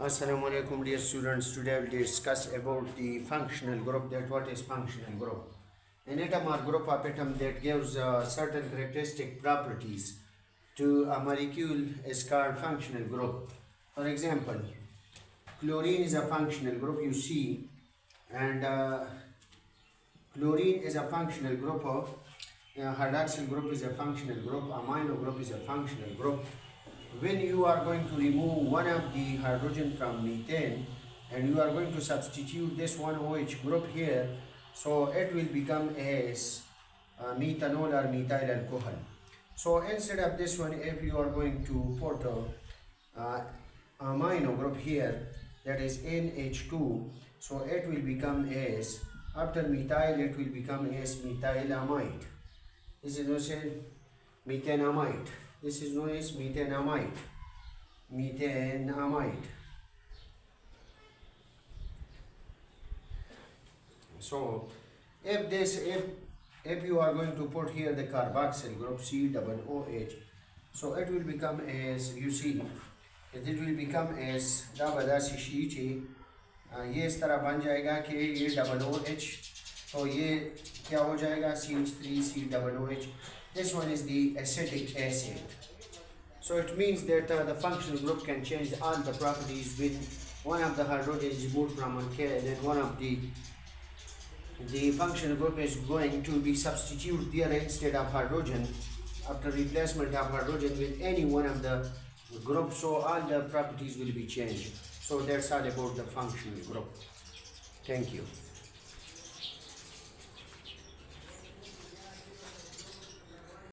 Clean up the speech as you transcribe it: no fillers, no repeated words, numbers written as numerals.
Assalamu alaikum dear students. Today I will discuss about the functional group. That what is functional group? An atom or group of atom that gives certain characteristic properties to a molecule is called functional group. For example, chlorine is a functional group, you see, and chlorine is a functional group of hydroxyl group is a functional group, amino group is a functional group. When you are going to remove one of the hydrogen from methane and you are going to substitute this one OH group here, so it will become as methanol or methyl alcohol. So instead of this one, if you are going to put amino group here, that is NH2, so it will become as, after methyl it will become as methylamide. This is known as methanamide. This is known as methanamide. Methanamide. So if you are going to put here the carboxyl group COOH, so it will become as, you see, it will become as double ये इस तरह बन जाएगा कि ये double OH, तो ये क्या हो जाएगा CH3COOH. This one is the acetic acid. So it means that the functional group can change all the properties when one of the hydrogen is removed from alkyl and one of the functional group is going to be substituted there instead of hydrogen, after replacement of hydrogen with any one of the groups, so all the properties will be changed. So that's all about the functional group. Thank you.